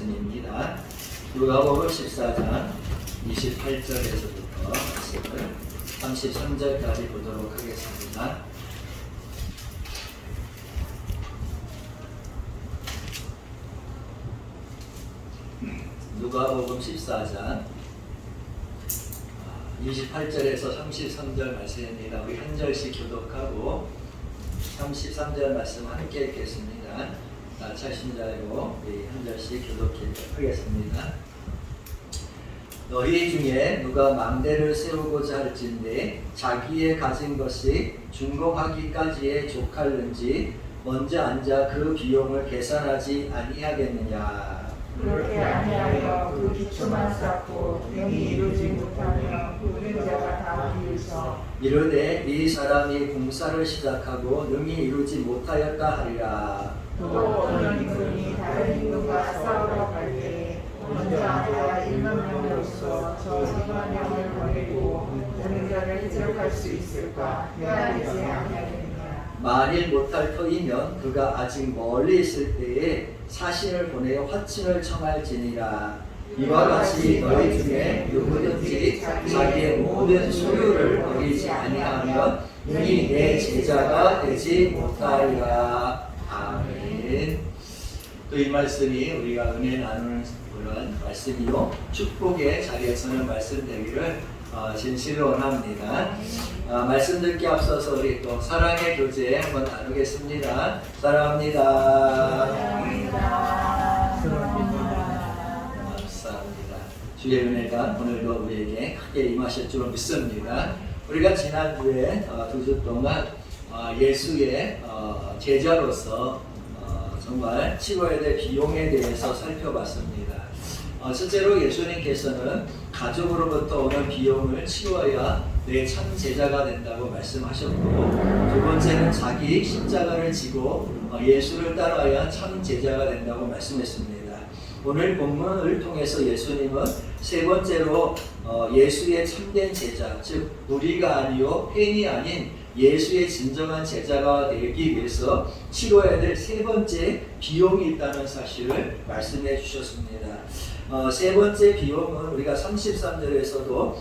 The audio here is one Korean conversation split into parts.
말씀입니다. 누가복음 14장 28절에서부터 말씀을 33절까지 보도록 하겠습니다. 누가복음 14장 28절에서 33절 말씀입니다. 우리 한 절씩 교독하고 33절 말씀 함께 읽겠습니다. 차신자로 우리 한 절씩 교독하겠습니다. 너희 중에 누가 망대를 세우고자 할진대 자기의 가진 것이 준공하기까지에 족할는지 먼저 앉아 그 비용을 계산하지 아니하겠느냐. 그렇게 아니하여 그 기초만 쌓고 병이 이루지 못하며 그 자가 다 비웃어 이르되 이 사람이 공사를 시작하고 능히 이루지 못하였다 하리라. 또 어느 임금이 다른 임금과 싸우러 갈 때에 먼저 앉아 1만 명으로서 저 2만 명을 보내고 오는 자를 기록할 수 있을까? 해야 되지 아니하겠느냐. 만일 못할 터이면 그가 아직 멀리 있을 때에 사신을 보내 화친을 청할지니라. 이와 같이 너희 중에 누구든지 자기의 모든 소유를 버리지 아니하면 능히 내 제자가 되지 못하리라. 아멘. 또 이 말씀이 우리가 은혜 나누는 그런 말씀이요 축복의 자리에 서는 말씀 되기를 진실로 원합니다. 말씀 듣기 앞서서 우리 또 사랑의 교제 한번 나누겠습니다. 사랑합니다. 감사합니다. 주의 은혜가 오늘도 우리에게 크게 임하실 줄 믿습니다. 우리가 지난주에 2주 동안 예수의 제자로서 정말 치러야 될 비용에 대해서 살펴봤습니다. 실제로 예수님께서는 가족으로부터 오는 비용을 치러야 내 참 제자가 된다고 말씀하셨고, 두 번째는 자기 십자가를 지고 예수를 따라야 참 제자가 된다고 말씀했습니다. 오늘 본문을 통해서 예수님은 세 번째로 예수의 참된 제자, 즉 우리가 아니요 팬이 아닌 예수의 진정한 제자가 되기 위해서 치러야 될 세 번째 비용이 있다는 사실을 말씀해 주셨습니다. 세 번째 비용은 우리가 33절에서도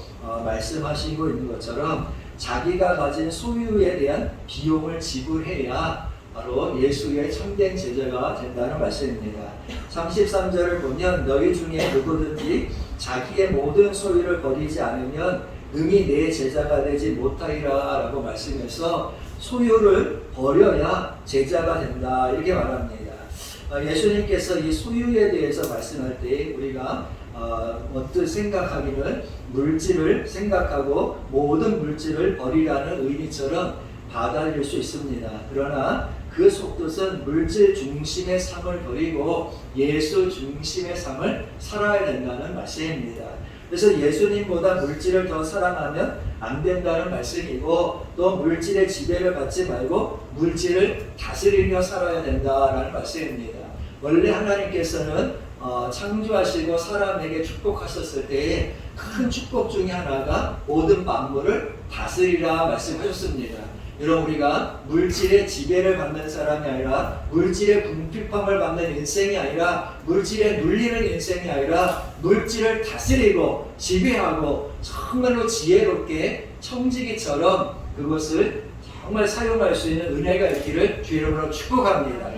말씀하시고 있는 것처럼 자기가 가진 소유에 대한 비용을 지불해야 바로 예수의 참된 제자가 된다는 말씀입니다. 33절을 보면 너희 중에 누구든지 자기의 모든 소유를 버리지 않으면 능히 내 제자가 되지 못하리라 라고 말씀해서 소유를 버려야 제자가 된다 이렇게 말합니다. 예수님께서 이 소유에 대해서 말씀할 때 우리가 어떻게 생각하기는 물질을 생각하고 모든 물질을 버리라는 의미처럼 받아들일 수 있습니다. 그러나 그 속뜻은 물질 중심의 삶을 버리고 예수 중심의 삶을 살아야 된다는 말씀입니다. 그래서 예수님보다 물질을 더 사랑하면 안 된다는 말씀이고, 또 물질의 지배를 받지 말고 물질을 다스리며 살아야 된다는 말씀입니다. 원래 하나님께서는 창조하시고 사람에게 축복하셨을 때에 큰 축복 중에 하나가 모든 만물을 다스리라 말씀하셨습니다. 여러분, 우리가 물질의 지배를 받는 사람이 아니라 물질의 궁핍함을 받는 인생이 아니라 물질에 눌리는 인생이 아니라 물질을 다스리고 지배하고 정말로 지혜롭게 청지기처럼 그것을 정말 사용할 수 있는 은혜가 있기를 주 이름으로 축복합니다.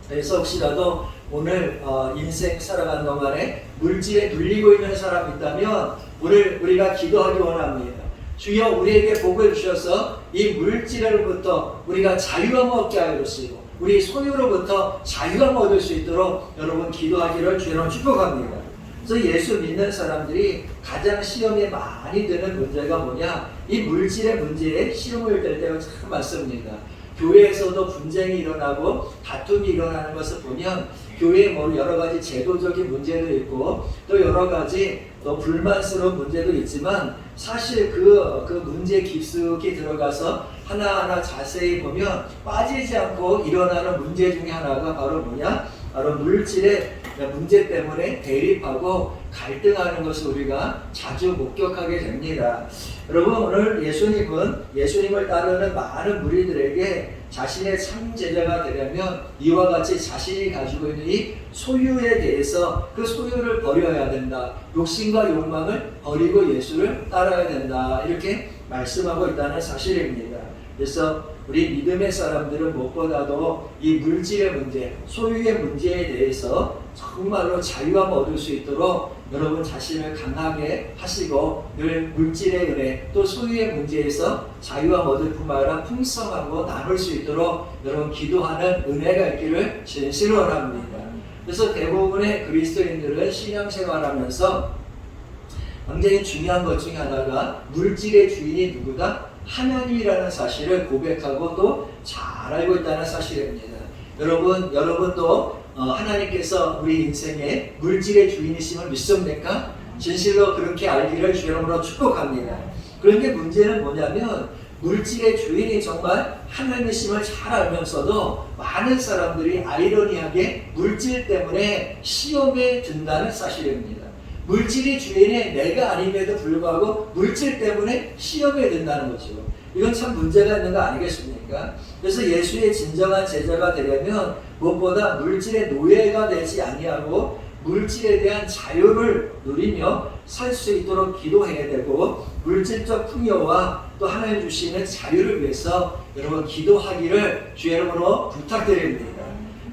그래서 혹시라도 오늘 인생 살아가는 동안에 물질에 눌리고 있는 사람이 있다면 오늘 우리가 기도하기 원합니다. 주여 우리에게 복을 주셔서 이 물질로부터 우리가 자유함 얻게 하여 주시고 우리 소유로부터 자유함 얻을 수 있도록 여러분 기도하기를 주여 축복합니다. 그래서 예수 믿는 사람들이 가장 시험에 많이 드는 문제가 뭐냐? 이 물질의 문제에 시험을 될 때가 참 많습니다. 교회에서도 분쟁이 일어나고 다툼이 일어나는 것을 보면 교회에 뭐 여러 가지 제도적인 문제도 있고 또 여러 가지 또 불만스러운 문제도 있지만 사실 그 문제 깊숙이 들어가서 하나하나 자세히 보면 빠지지 않고 일어나는 문제 중에 하나가 바로 뭐냐? 바로 물질의 문제 때문에 대립하고 갈등하는 것을 우리가 자주 목격하게 됩니다. 여러분, 오늘 예수님을 따르는 많은 무리들에게 자신의 참 제자가 되려면 이와 같이 자신이 가지고 있는 이 소유에 대해서 그 소유를 버려야 된다. 욕심과 욕망을 버리고 예수를 따라야 된다. 이렇게 말씀하고 있다는 사실입니다. 그래서 우리 믿음의 사람들은 무엇보다도 이 물질의 문제, 소유의 문제에 대해서 정말로 자유함 얻을 수 있도록 여러분 자신을 강하게 하시고 늘 물질의 은혜 또 소유의 문제에서 자유함 얻을 뿐만 아니라 풍성하고 나눌 수 있도록 여러분 기도하는 은혜가 있기를 진실로 원합니다. 그래서 대부분의 그리스도인들은 신앙생활하면서 굉장히 중요한 것 중에 하나가 물질의 주인이 누구다? 하나님이라는 사실을 고백하고 또 잘 알고 있다는 사실입니다. 여러분도 하나님께서 우리 인생의 물질의 주인이심을 믿습니까? 진실로 그렇게 알기를 주의 이름으로 축복합니다. 그런데 문제는 뭐냐면 물질의 주인이 정말 하나님이심을 잘 알면서도 많은 사람들이 아이러니하게 물질 때문에 시험에 든다는 사실입니다. 물질이 주인의 내가 아님에도 불구하고 물질 때문에 시험에 든다는 거죠. 이건 참 문제가 있는 거 아니겠습니까? 그래서 예수의 진정한 제자가 되려면 무엇보다 물질의 노예가 되지 아니하고 물질에 대한 자유를 누리며 살 수 있도록 기도해야 되고 물질적 풍요와 또 하나님 주시는 자유를 위해서 여러분 기도하기를 주의 이름으로 부탁드립니다.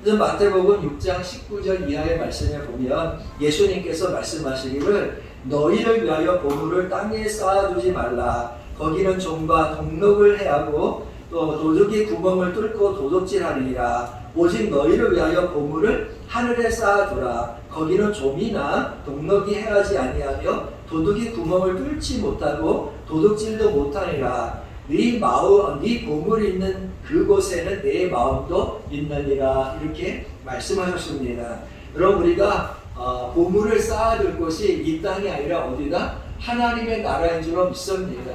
그래서 마태복음 6장 19절 이하의 말씀에 보면 예수님께서 말씀하시기를 너희를 위하여 보물을 땅에 쌓아두지 말라. 거기는 종과 동록을 해하고 또 도둑이 구멍을 뚫고 도둑질하리라. 오직 너희를 위하여 보물을 하늘에 쌓아두라. 거기는 좀이나 동록이 해하지 아니하며 도둑이 구멍을 뚫지 못하고 도둑질도 못하니라. 네 보물이 있는 그곳에는 내 마음도 있느니라. 이렇게 말씀하셨습니다. 여러분 우리가 보물을 쌓아둘 곳이 이 땅이 아니라 어디다? 하나님의 나라인 줄로 믿습니다.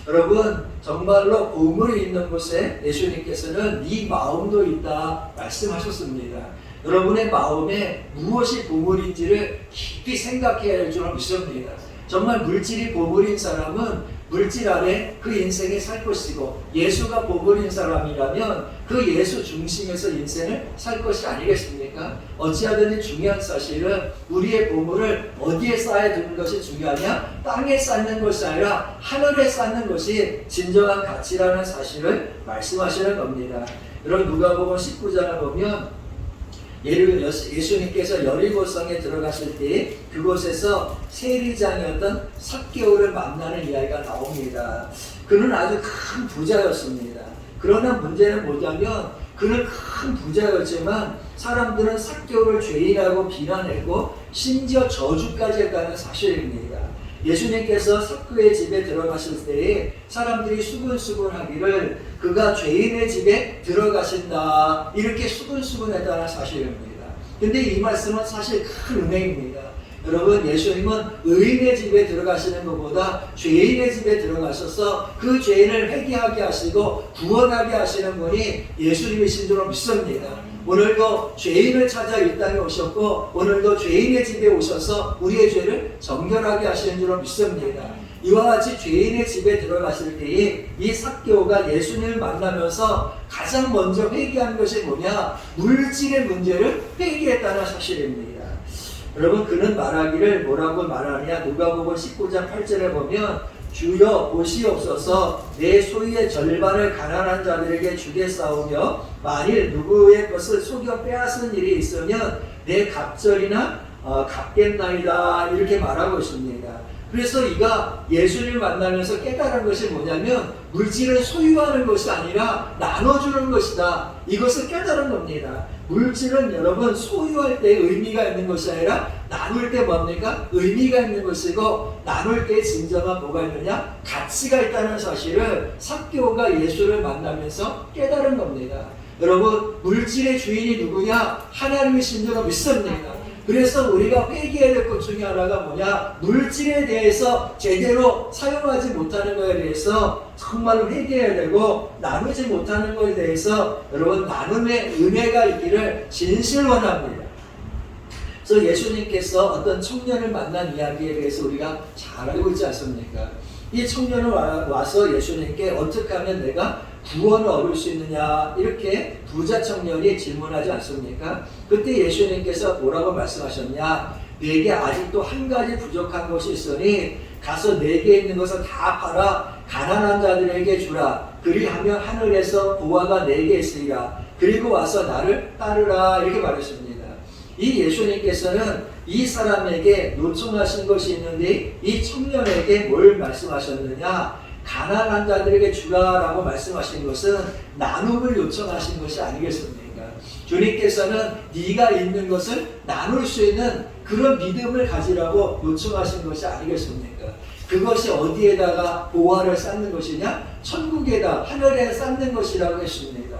여러분 정말로 보물이 있는 곳에 예수님께서는 네 마음도 있다 말씀하셨습니다. 여러분의 마음에 무엇이 보물인지를 깊이 생각해야 할 줄로 믿습니다. 정말 물질이 보물인 사람은 물질 아래 그 인생에 살 것이고 예수가 보물인 사람이라면 그 예수 중심에서 인생을 살 것이 아니겠습니까? 어찌하든지 중요한 사실은 우리의 보물을 어디에 쌓아두는 것이 중요하냐? 땅에 쌓는 것이 아니라 하늘에 쌓는 것이 진정한 가치라는 사실을 말씀하시는 겁니다. 여러분 누가복음 19장을 보면 예수님께서 여리고성에 들어가실 때 그곳에서 세리장이었던 삭개오를 만나는 이야기가 나옵니다. 그는 아주 큰 부자였습니다. 그러나 문제는 뭐냐면 그는 큰 부자였지만 사람들은 삭개오를 죄인이라고 비난했고 심지어 저주까지 했다는 사실입니다. 예수님께서 삭개오의 집에 들어가실 때에 사람들이 수근수근하기를 그가 죄인의 집에 들어가신다 이렇게 수근수근했다는 사실입니다. 근데 이 말씀은 사실 큰 은혜입니다. 여러분 예수님은 의인의 집에 들어가시는 것보다 죄인의 집에 들어가셔서 그 죄인을 회개하게 하시고 구원하게 하시는 분이 예수님이신 줄로 믿습니다. 오늘도 죄인을 찾아 이 땅에 오셨고 오늘도 죄인의 집에 오셔서 우리의 죄를 정결하게 하시는 줄로 믿습니다. 이와 같이 죄인의 집에 들어가실 때에 이 삭개오가 예수님을 만나면서 가장 먼저 회개한 것이 뭐냐? 물질의 문제를 회개했다는 사실입니다. 여러분 그는 말하기를 뭐라고 말하느냐? 누가복음 19장 8절에 보면 주여 보시옵소서 내 소유의 절반을 가난한 자들에게 주겠사오며 만일 누구의 것을 속여 빼앗은 일이 있으면 내 갑절이나 갚겠나이다 이렇게 말하고 있습니다. 그래서 이가 예수님을 만나면서 깨달은 것이 뭐냐면 물질을 소유하는 것이 아니라 나눠주는 것이다. 이것을 깨달은 겁니다. 물질은 여러분 소유할 때 의미가 있는 것이 아니라 나눌 때 뭡니까? 의미가 있는 것이고 나눌 때 진정한 뭐가 있느냐? 가치가 있다는 사실을 삭개오가 예수를 만나면서 깨달은 겁니다. 여러분 물질의 주인이 누구냐? 하나님이신 줄로 믿습니다. 그래서 우리가 회개해야 될 것 중에 하나가 뭐냐? 물질에 대해서 제대로 사용하지 못하는 것에 대해서 정말로 회개해야 되고 나누지 못하는 것에 대해서 여러분 나눔의 은혜가 있기를 진실 원합니다. 그래서 예수님께서 어떤 청년을 만난 이야기에 대해서 우리가 잘 알고 있지 않습니까? 이 청년을 와서 예수님께 어떻게 하면 내가 구원을 얻을 수 있느냐 이렇게 부자 청년이 질문하지 않습니까? 그때 예수님께서 뭐라고 말씀하셨냐? 내게 아직도 한 가지 부족한 것이 있으니 가서 내게 있는 것을 다 팔아 가난한 자들에게 주라. 그리하면 하늘에서 보화가 내게 있으리라. 그리고 와서 나를 따르라. 이렇게 말했습니다. 이 예수님께서는 이 사람에게 요청하신 것이 있는데 이 청년에게 뭘 말씀하셨느냐? 가난한 자들에게 주라라고 말씀하신 것은 나눔을 요청하신 것이 아니겠습니까? 주님께서는 네가 있는 것을 나눌 수 있는 그런 믿음을 가지라고 요청하신 것이 아니겠습니까? 그것이 어디에다가 보화를 쌓는 것이냐? 천국에다 하늘에 쌓는 것이라고 했습니다.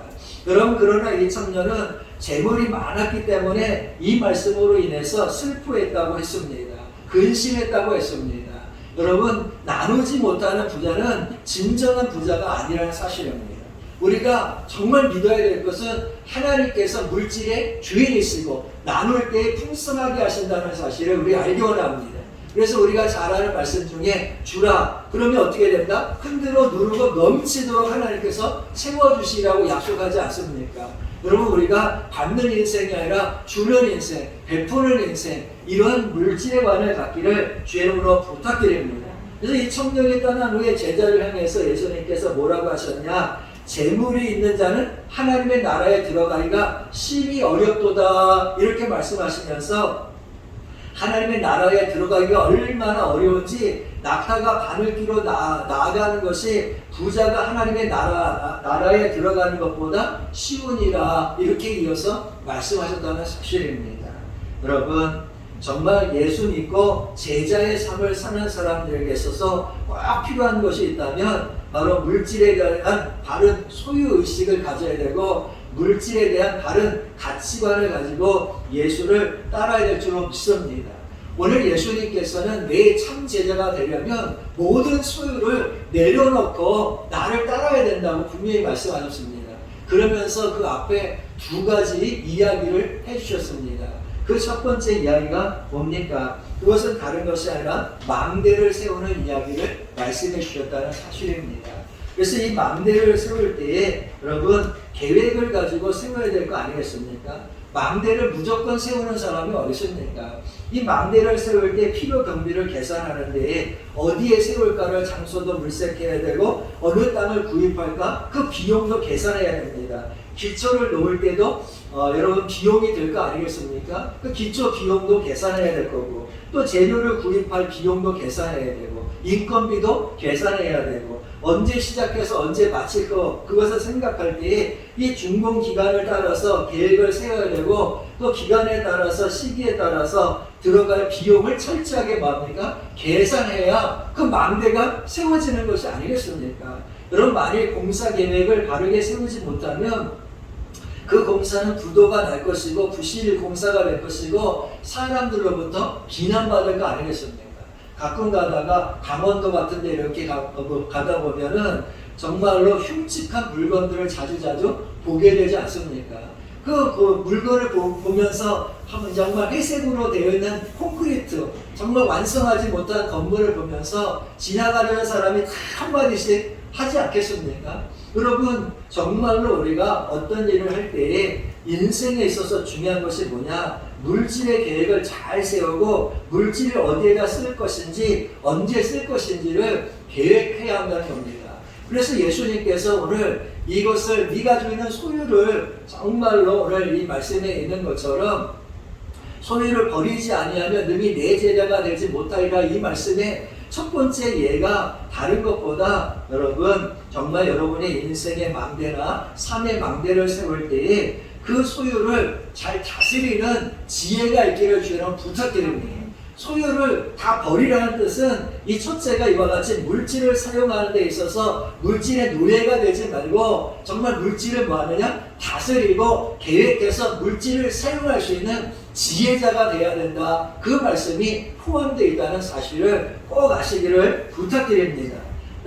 그러나 이 청년은 재물이 많았기 때문에 이 말씀으로 인해서 슬퍼했다고 했습니다. 근심했다고 했습니다. 여러분, 나누지 못하는 부자는 진정한 부자가 아니라는 사실입니다. 우리가 정말 믿어야 될 것은 하나님께서 물질의 주인이시고 나눌 때 풍성하게 하신다는 사실을 우리 알기 원합니다. 그래서 우리가 잘 아는 말씀 중에 주라 그러면 어떻게 된다? 흔들어 누르고 넘치도록 하나님께서 채워주시라고 약속하지 않습니까? 여러분, 우리가 받는 인생이 아니라 주는 인생, 베푸는 인생, 이러한 물질의 관을 갖기를 주님으로 부탁드립니다. 그래서 이 청년이 떠난 후에 제자를 향해서 예수님께서 뭐라고 하셨냐? 재물이 있는 자는 하나님의 나라에 들어가기가 심히 어렵도다 이렇게 말씀하시면서 하나님의 나라에 들어가기가 얼마나 어려운지 낙타가 바늘기로 나아가는 것이 부자가 하나님의 나라에 들어가는 것보다 쉬우니라 이렇게 이어서 말씀하셨다는 사실입니다. 여러분, 정말 예수 믿고 제자의 삶을 사는 사람들에게 있어서 꼭 필요한 것이 있다면 바로 물질에 대한 바른 소유의식을 가져야 되고 물질에 대한 바른 가치관을 가지고 예수를 따라야 될 줄로 믿습니다. 오늘 예수님께서는 내 참 제자가 되려면 모든 소유를 내려놓고 나를 따라야 된다고 분명히 말씀하셨습니다. 그러면서 그 앞에 두 가지 이야기를 해주셨습니다. 그 첫 번째 이야기가 뭡니까? 그것은 다른 것이 아니라 망대를 세우는 이야기를 말씀해 주셨다는 사실입니다. 그래서 이 망대를 세울 때에 여러분 계획을 가지고 세워야 될 거 아니겠습니까? 망대를 무조건 세우는 사람이 어디 있습니까? 이 망대를 세울 때 필요 경비를 계산하는데 어디에 세울까를 장소도 물색해야 되고 어느 땅을 구입할까 그 비용도 계산해야 됩니다. 기초를 놓을 때도 여러분 비용이 될 거 아니겠습니까? 그 기초 비용도 계산해야 될 거고 또 재료를 구입할 비용도 계산해야 되고 인건비도 계산해야 되고 언제 시작해서 언제 마칠 거 그것을 생각할 때 이 준공 기간을 따라서 계획을 세워야 되고 또 기간에 따라서 시기에 따라서 들어갈 비용을 철저하게 뭡니까? 계산해야 그 망대가 세워지는 것이 아니겠습니까? 여러분, 만일 공사 계획을 바르게 세우지 못하면 그 공사는 부도가 날 것이고 부실 공사가 될 것이고 사람들로부터 비난받을 거 아니겠습니까? 가끔 가다가 강원도 같은 데 이렇게 가다 보면은 정말로 흉측한 물건들을 자주자주 보게 되지 않습니까? 그 물건을 보면서 정말 회색으로 되어 있는 콘크리트, 정말 완성하지 못한 건물을 보면서 지나가려는 사람이 다 한마디씩 하지 않겠습니까? 여러분, 정말로 우리가 어떤 일을 할 때에 인생에 있어서 중요한 것이 뭐냐? 물질의 계획을 잘 세우고 물질을 어디에다 쓸 것인지 언제 쓸 것인지를 계획해야 한다는 겁니다. 그래서 예수님께서 오늘 이것을 네가 가지고 있는 소유를 정말로 오늘 이 말씀에 있는 것처럼 소유를 버리지 아니하면 능히 내 제자가 되지 못하리라 이 말씀에 첫 번째 예가 다른 것보다 여러분 정말 여러분의 인생의 망대나 삶의 망대를 세울 때에 그 소유를 잘 다스리는 지혜가 있기를 주님 부탁드립니다. 소유를 다 버리라는 뜻은 이 첫째가 이와 같이 물질을 사용하는 데 있어서 물질의 노예가 되지 말고 정말 물질을 뭐 하느냐? 다스리고 계획해서 물질을 사용할 수 있는 지혜자가 되어야 된다. 그 말씀이 포함되어 있다는 사실을 꼭 아시기를 부탁드립니다.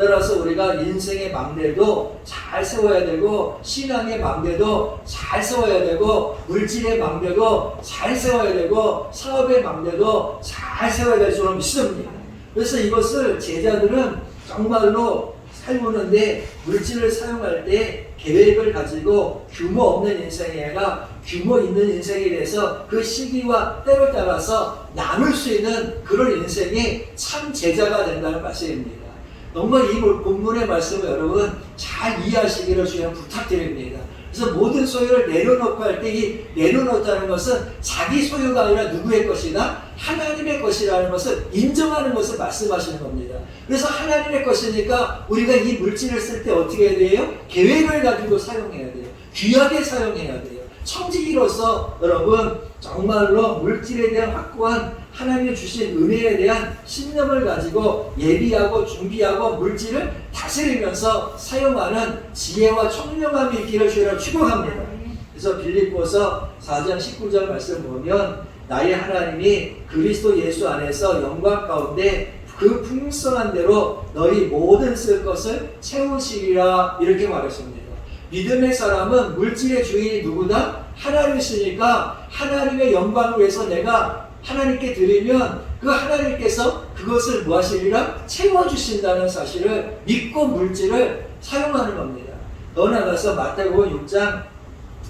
따라서 우리가 인생의 망대도 잘 세워야 되고 신앙의 망대도 잘 세워야 되고 물질의 망대도 잘 세워야 되고 사업의 망대도 잘 세워야 될 줄로 믿습니다. 그래서 이것을 제자들은 정말로 살고는데 물질을 사용할 때 계획을 가지고 규모 없는 인생이 아니라 규모 있는 인생에 대해서 그 시기와 때를 따라서 나눌 수 있는 그런 인생이 참 제자가 된다는 말씀입니다. 정말 이 본문의 말씀을 여러분 잘 이해하시기를 주님 부탁드립니다. 그래서 모든 소유를 내려놓고 할 때 이 내려놓다는 것은 자기 소유가 아니라 누구의 것이다? 하나님의 것이라는 것을 인정하는 것을 말씀하시는 겁니다. 그래서 하나님의 것이니까 우리가 이 물질을 쓸 때 어떻게 해야 돼요? 계획을 가지고 사용해야 돼요. 귀하게 사용해야 돼요. 청지기로서 여러분 정말로 물질에 대한 확고한 하나님이 주신 은혜에 대한 신념을 가지고 예비하고 준비하고 물질을 다스리면서 사용하는 지혜와 총명함이 있기를 주의로 축복합니다. 그래서 빌립보서 4장 19절 말씀 보면 나의 하나님이 그리스도 예수 안에서 영광 가운데 그 풍성한 대로 너희 모든 쓸 것을 채우시리라 이렇게 말했습니다. 믿음의 사람은 물질의 주인이 누구다? 하나님이시니까 하나님의 영광을 위해서 내가 하나님께 드리면 그 하나님께서 그것을 무엇이리라? 채워주신다는 사실을 믿고 물질을 사용하는 겁니다. 더 나아가서 마태복음 6장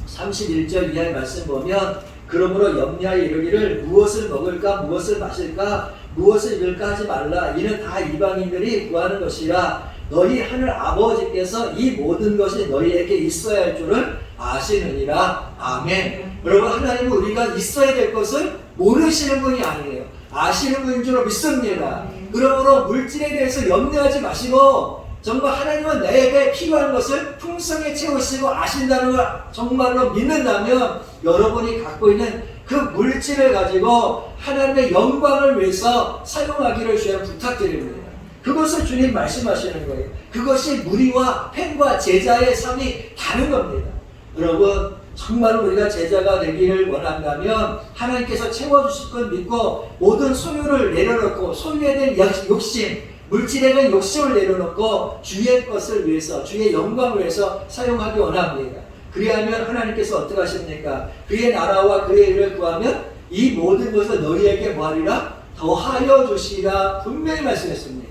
31절 이하의 말씀 보면 그러므로 염려하여 이르기를 무엇을 먹을까 무엇을 마실까 무엇을 입을까 하지 말라 이는 다 이방인들이 구하는 것이라 너희 하늘 아버지께서 이 모든 것이 너희에게 있어야 할 줄을 아시느니라. 아멘. 여러분 하나님은 우리가 있어야 될 것을 모르시는 분이 아니에요. 아시는 분인 줄 믿습니다. 그러므로 물질에 대해서 염려하지 마시고 정말 하나님은 내게 필요한 것을 풍성히 채우시고 아신다는 걸 정말로 믿는다면 여러분이 갖고 있는 그 물질을 가지고 하나님의 영광을 위해서 사용하기를 주님 부탁드립니다. 그것을 주님 말씀하시는 거예요. 그것이 무리와 팬과 제자의 삶이 다른 겁니다. 여러분 정말 우리가 제자가 되기를 원한다면 하나님께서 채워주실 것 믿고 모든 소유를 내려놓고 소유에 대한 욕심 물질에 대한 욕심을 내려놓고 주의 것을 위해서 주의 영광을 위해서 사용하기 원합니다. 그리하면 하나님께서 어떻게 하십니까? 그의 나라와 그의 일을 구하면 이 모든 것을 너희에게 뭐하리라? 더하여 주시리라 분명히 말씀했습니다.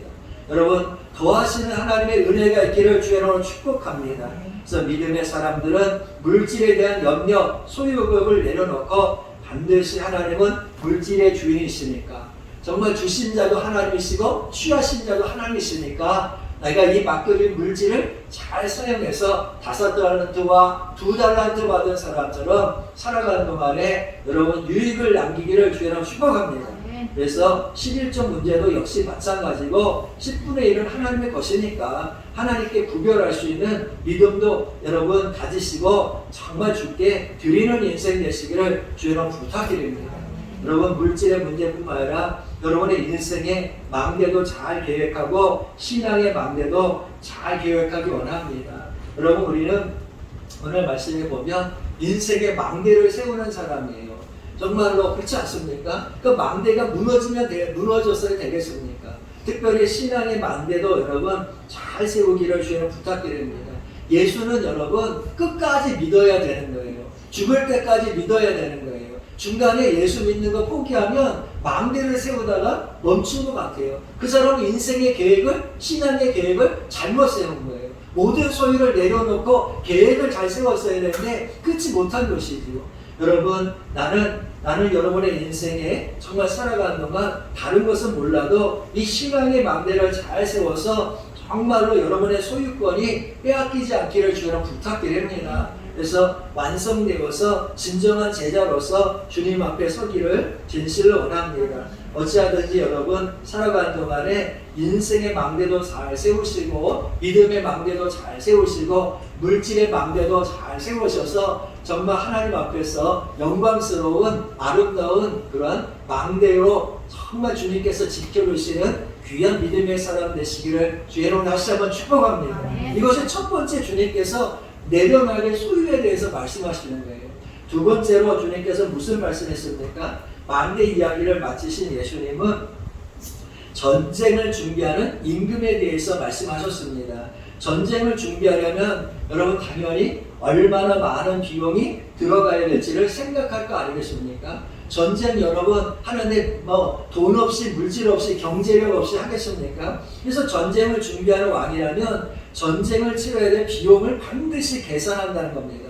여러분 더하시는 하나님의 은혜가 있기를 주의 이름으로 축복합니다. 그래서 믿음의 사람들은 물질에 대한 염려, 소유욕을 내려놓고 반드시 하나님은 물질의 주인이시니까 정말 주신 자도 하나님이시고 취하신 자도 하나님이시니까 내가 이 맡겨진 물질을 잘 사용해서 5달란트와 2달란트 받은 사람처럼 살아가는 동안에 여러분 유익을 남기기를 주의로 축복합니다. 그래서 11조 문제도 역시 마찬가지고 10분의 1은 하나님의 것이니까 하나님께 구별할 수 있는 믿음도 여러분 가지시고 정말 주께 드리는 인생 되시기를 주의로 부탁드립니다. 여러분 물질의 문제뿐만 아니라 여러분의 인생의 망대도 잘 계획하고 신앙의 망대도 잘 계획하기 원합니다. 여러분 우리는 오늘 말씀에 보면 인생의 망대를 세우는 사람이에요. 정말로 그렇지 않습니까? 그 망대가 무너졌어야 되겠습니까? 특별히 신앙의 망대도 여러분 잘 세우기를 주님 부탁드립니다. 예수는 여러분 끝까지 믿어야 되는 거예요. 죽을 때까지 믿어야 되는 거예요. 중간에 예수 믿는 거 포기하면 망대를 세우다가 멈춘 것 같아요. 그 사람은 인생의 계획을 신앙의 계획을 잘못 세운 거예요. 모든 소유를 내려놓고 계획을 잘 세웠어야 되는데 끝이 못한 것이지요. 여러분 나는 여러분의 인생에 정말 살아가는 동안 다른 것은 몰라도 이 신앙의 망대를 잘 세워서 정말로 여러분의 소유권이 빼앗기지 않기를 주님 부탁드립니다. 그래서 완성되어서 진정한 제자로서 주님 앞에 서기를 진실로 원합니다. 어찌하든지 여러분 살아가는 동안에 인생의 망대도 잘 세우시고 믿음의 망대도 잘 세우시고 물질의 망대도 잘 세우셔서 정말 하나님 앞에서 영광스러운 아름다운 그런 망대로 정말 주님께서 지켜주시는 귀한 믿음의 사람 되시기를 주의로 다시 한번 축복합니다. 이것이 첫 번째 주님께서 내려놔야 소유에 대해서 말씀하시는 거예요. 두 번째로 주님께서 무슨 말씀했습니까? 망대 이야기를 마치신 예수님은 전쟁을 준비하는 임금에 대해서 말씀하셨습니다. 전쟁을 준비하려면 여러분 당연히 얼마나 많은 비용이 들어가야 될지를 생각할 거 아니겠습니까? 전쟁 여러분 하는데 뭐 돈 없이 물질 없이 경제력 없이 하겠습니까? 그래서 전쟁을 준비하는 왕이라면 전쟁을 치러야 될 비용을 반드시 계산한다는 겁니다.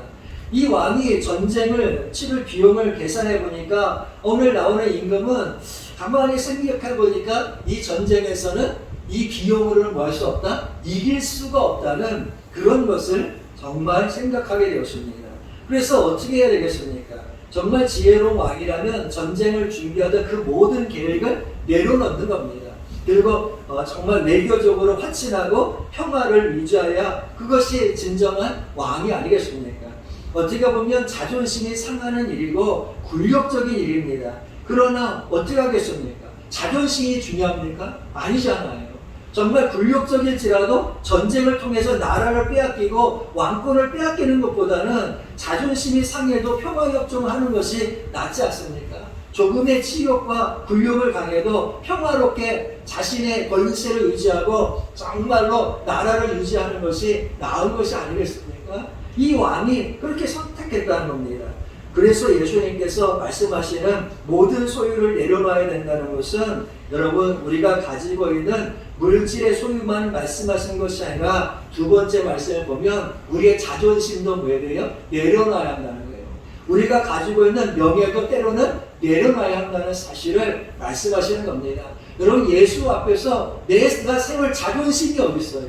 이 왕이 전쟁을 치를 비용을 계산해 보니까 오늘 나오는 임금은 가만히 생각해 보니까 이 전쟁에서는 이 비용으로는 뭐 할 수 없다? 이길 수가 없다는 그런 것을 정말 생각하게 되었습니다. 그래서 어떻게 해야 되겠습니까? 정말 지혜로운 왕이라면 전쟁을 준비하던 그 모든 계획을 내려놓는 겁니다. 그리고 정말 외교적으로 화친하고 평화를 유지해야 그것이 진정한 왕이 아니겠습니까? 어떻게 보면 자존심이 상하는 일이고 굴욕적인 일입니다. 그러나 어떻게 하겠습니까? 자존심이 중요합니까? 아니잖아요. 정말 굴욕적일지라도 전쟁을 통해서 나라를 빼앗기고 왕권을 빼앗기는 것보다는 자존심이 상해도 평화협정하는 것이 낫지 않습니까? 조금의 치욕과 굴욕을 당해도 평화롭게 자신의 권세를 유지하고 정말로 나라를 유지하는 것이 나은 것이 아니겠습니까? 이 왕이 그렇게 선택했다는 겁니다. 그래서 예수님께서 말씀하시는 모든 소유를 내려놔야 된다는 것은 여러분 우리가 가지고 있는 물질의 소유만 말씀하신 것이 아니라 두 번째 말씀을 보면 우리의 자존심도 뭐에 대해요? 내려놔야 한다는 거예요. 우리가 가지고 있는 명예도 때로는 내려놔야 한다는 사실을 말씀하시는 겁니다. 여러분 예수 앞에서 내가 세울 자존심이 어디 있어요?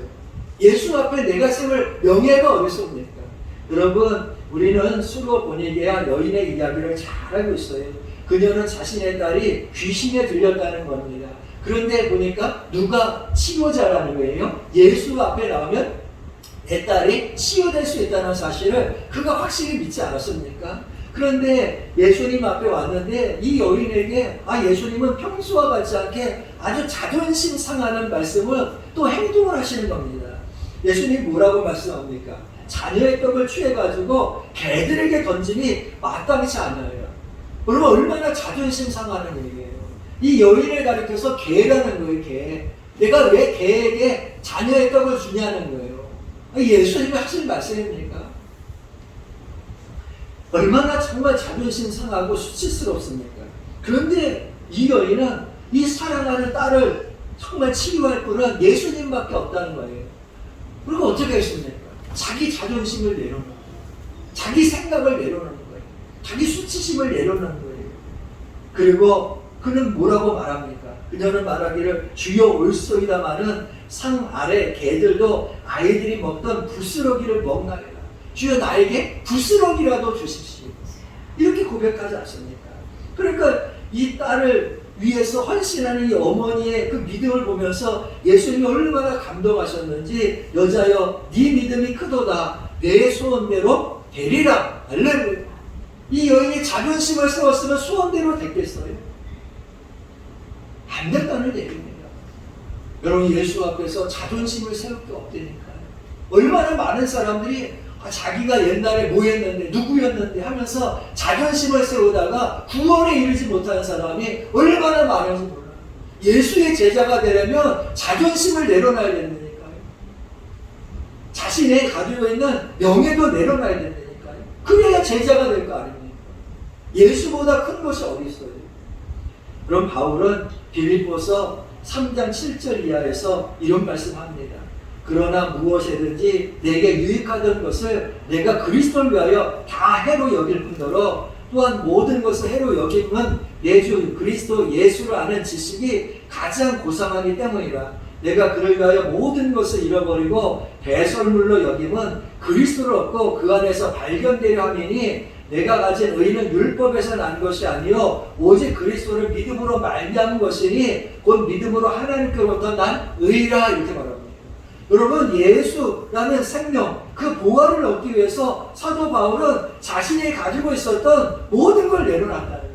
예수 앞에 내가 세울 명예가 어디 있습니까? 여러분 우리는 수로 보니게야 여인의 이야기를 잘 알고 있어요. 그녀는 자신의 딸이 귀신에 들렸다는 겁니다. 그런데 보니까 누가 치료자라는 거예요. 예수 앞에 나오면 내 딸이 치유될 수 있다는 사실을 그가 확실히 믿지 않았습니까? 그런데 예수님 앞에 왔는데 이 여인에게 예수님은 평소와 같지 않게 아주 자존심 상하는 말씀을 또 행동을 하시는 겁니다. 예수님 뭐라고 말씀합니까? 자녀의 떡을 취해가지고 개들에게 던짐이 마땅치 않아요. 여러분 얼마나 자존심 상하는 얘기예요. 이 여인을 가리켜서 개라는 거예요. 개. 내가 왜 개에게 자녀의 떡을 주냐는 거예요. 예수님이 하신 말씀입니까? 얼마나 정말 자존심 상하고 수치스럽습니까? 그런데 이 여인은 이 사랑하는 딸을 정말 치유할 분은 예수님밖에 없다는 거예요. 그리고 어떻게 했습니까? 자기 자존심을 내려놓는 거예요. 자기 생각을 내려놓는 거예요. 자기 수치심을 내려놓는 거예요. 그리고 그는 뭐라고 말합니까? 그녀는 말하기를 주여 올소이다마는 상 아래 개들도 아이들이 먹던 부스러기를 먹나이다. 주여 나에게 부스러기라도 주십시오. 이렇게 고백하지 않습니까? 그러니까 이 딸을 위해서 헌신하는 이 어머니의 그 믿음을 보면서 예수님이 얼마나 감동하셨는지 여자여 네 믿음이 크도다 내 소원대로 되리라. 할렐루야. 이 여인이 자존심을 세웠으면 소원대로 됐겠어요? 안 됐다는 얘기입니다. 여러분 예수 앞에서 자존심을 세울 게 없다니까요. 얼마나 많은 사람들이 자기가 옛날에 뭐 했는데 누구였는데 하면서 자존심을 세우다가 구원에 이르지 못하는 사람이 얼마나 많은지 몰라요. 예수의 제자가 되려면 자존심을 내려놔야 된다니까요. 자신의 가지고 있는 명예도 내려놔야 된다니까요. 그래야 제자가 될 거 아닙니까? 예수보다 큰 것이 어디 있어요? 그럼 바울은 빌립보서 3장 7절 이하에서 이런 말씀합니다. 그러나 무엇이든지 내게 유익하던 것을 내가 그리스도를 위하여 다 해로 여길 뿐더러 또한 모든 것을 해로 여김은 내 주 그리스도 예수를 아는 지식이 가장 고상하기 때문이라. 내가 그를 위하여 모든 것을 잃어버리고 배설물로 여김은 그리스도를 얻고 그 안에서 발견되려 함이니 내가 가진 의는 율법에서 난 것이 아니요 오직 그리스도를 믿음으로 말미암은 것이니 곧 믿음으로 하나님께로부터 난 의라. 이렇게 말합니다. 여러분 예수라는 생명 그 보화를 얻기 위해서 사도 바울은 자신이 가지고 있었던 모든 걸 내려놨다는 거예요.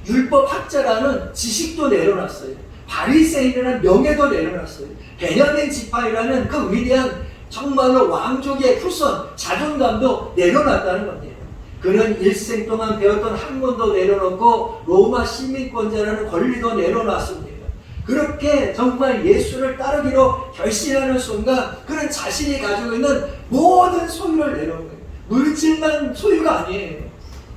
율법학자라는 지식도 내려놨어요. 바리새인이라는 명예도 내려놨어요. 베냐민 지파이라는 그 위대한 정말로 왕족의 후손 자존감도 내려놨다는 겁니다. 그는 일생 동안 배웠던 학문도 내려놓고 로마 시민권자라는 권리도 내려놨습니다. 그렇게 정말 예수를 따르기로 결심하는 순간 그는 자신이 가지고 있는 모든 소유를 내려놓은 거예요. 물질만 소유가 아니에요.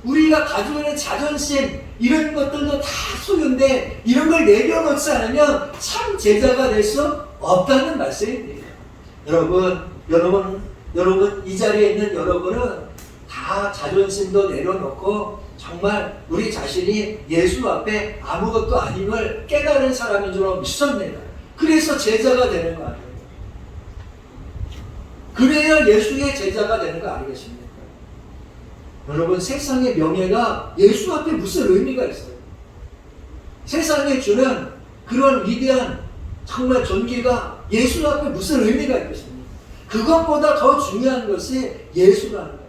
우리가 가지고 있는 자존심 이런 것들도 다 소유인데 이런 걸 내려놓지 않으면 참 제자가 될 수 없다는 말씀입니다. 여러분 이 자리에 있는 여러분은 다 자존심도 내려놓고 정말 우리 자신이 예수 앞에 아무것도 아님을 깨달은 사람인 줄 믿습니다. 그래서 제자가 되는 거 아니에요. 그래야 예수의 제자가 되는 거 아니겠습니까? 여러분, 세상의 명예가 예수 앞에 무슨 의미가 있어요? 세상에 주는 그런 위대한 정말 존귀가 예수 앞에 무슨 의미가 있겠습니까? 그것보다 더 중요한 것이 예수라는 거예요.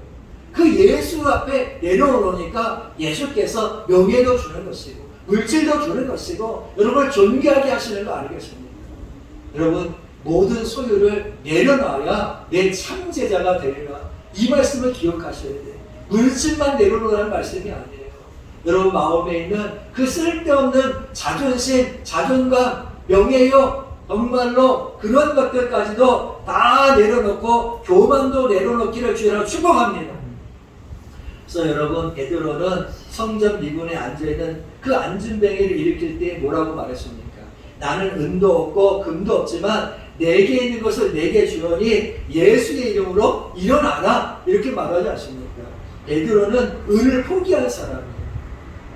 그 예수 앞에 내려놓으니까 예수께서 명예도 주는 것이고 물질도 주는 것이고 여러분을 존귀하게 하시는 거 아니겠습니까? 여러분, 모든 소유를 내려놔야 내 참제자가 되리라. 이 말씀을 기억하셔야 돼요. 물질만 내려놓으라는 말씀이 아니에요. 여러분 마음에 있는 그 쓸데없는 자존심, 자존감, 명예욕 정말로 그런 것들까지도 다 내려놓고 교만도 내려놓기를 주의로 축복합니다. 그래서 여러분 베드로는 성전 미문에 앉아있는 그 앉은뱅이를 일으킬 때 뭐라고 말했습니까? 나는 은도 없고 금도 없지만 내게 있는 것을 내게 주노니 예수의 이름으로 일어나라 이렇게 말하지 않습니까? 베드로는 은을 포기한 사람이에요.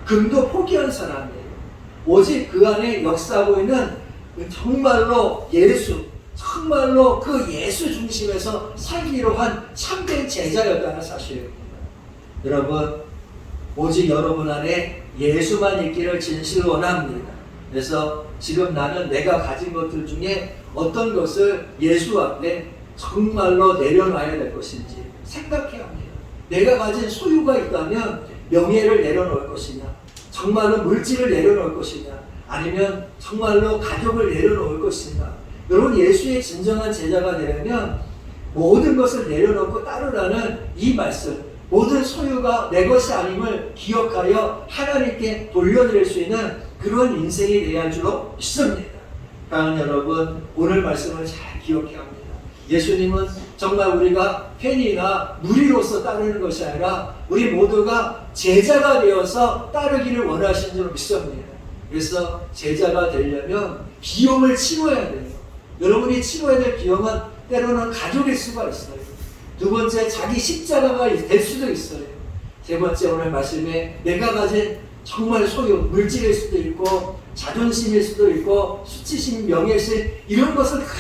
금도 포기한 사람이에요. 오직 그 안에 역사하고 있는 정말로 예수, 정말로 그 예수 중심에서 살기로 한 참된 제자였다는 사실입니다. 여러분, 오직 여러분 안에 예수만 있기를 진실로 원합니다. 그래서 지금 나는 내가 가진 것들 중에 어떤 것을 예수 앞에 정말로 내려놔야 될 것인지 생각해야 합니다. 내가 가진 소유가 있다면 명예를 내려놓을 것이냐, 정말로 물질을 내려놓을 것이냐, 아니면 정말로 가족을 내려놓을 것이냐. 여러분, 예수의 진정한 제자가 되려면 모든 것을 내려놓고 따르라는 이 말씀, 모든 소유가 내 것이 아님을 기억하여 하나님께 돌려드릴 수 있는 그런 인생이 되어야 할 줄로 믿습니다. 사랑하는 여러분, 오늘 말씀을 잘 기억해야 합니다. 예수님은 정말 우리가 팬이나 무리로서 따르는 것이 아니라 우리 모두가 제자가 되어서 따르기를 원하시는 줄 믿습니다. 그래서 제자가 되려면 비용을 치러야 돼요. 여러분이 치러야 될 비용은 때로는 가족일 수가 있어요. 두 번째, 자기 십자가가 될 수도 있어요. 세 번째, 오늘 말씀에 내가 가진 정말 소유, 물질일 수도 있고 자존심일 수도 있고 수치심, 명예심 이런 것을 다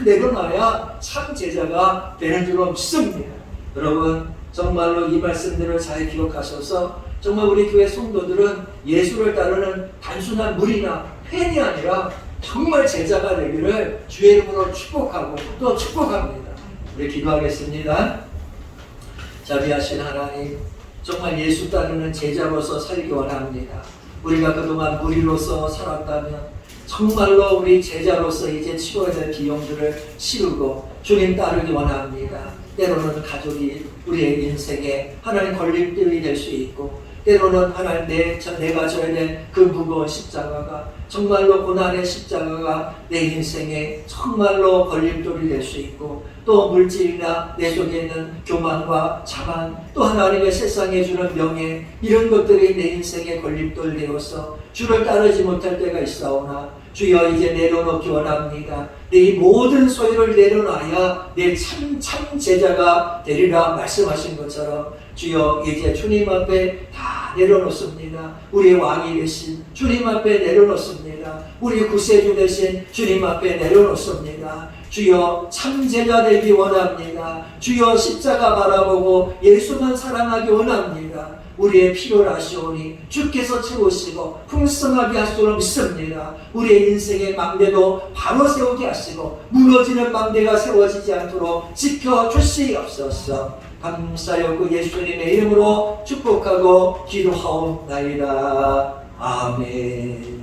내려놔야 참 제자가 되는 줄로 믿습니다. 여러분, 정말로 이 말씀들을 잘 기억하셔서 정말 우리 교회 성도들은 예수를 따르는 단순한 무리나 팬이 아니라 정말 제자가 되기를 주의 이름으로 축복하고 또 축복합니다. 우리 기도하겠습니다. 자비하신 하나님, 정말 예수 따르는 제자로서 살기 원합니다. 우리가 그동안 무리로서 살았다면 정말로 우리 제자로서 이제 치러야 될 비용들을 치르고 주님 따르기 원합니다. 때로는 가족이 우리의 인생에 하나님 걸림돌이 될 수 있고 때로는 하나님 내가 져야 될 그 무거운 십자가가 정말로 고난의 십자가가 내 인생에 정말로 걸림돌이 될 수 있고 또 물질이나 내 속에 있는 교만과 자만 또 하나님의 세상에 주는 명예 이런 것들이 내 인생에 걸림돌 되어서 주를 따르지 못할 때가 있사오나 주여 이제 내려놓기 원합니다. 내 모든 소유를 내려놔야 내 참 제자가 되리라 말씀하신 것처럼 주여 이제 주님 앞에 다 내려놓습니다. 우리의 왕이 되신 주님 앞에 내려놓습니다. 우리 구세주 되신 주님 앞에 내려놓습니다. 주여 참 제자 되기 원합니다. 주여 십자가 바라보고 예수만 사랑하기 원합니다. 우리의 필요를 아시오니 주께서 채우시고 풍성하게 하시도록 믿습니다. 우리의 인생의 망대도 바로 세우게 하시고 무너지는 망대가 세워지지 않도록 지켜주시옵소서. 감사하고 예수님의 이름으로 축복하고 기도하옵나이다. 아멘.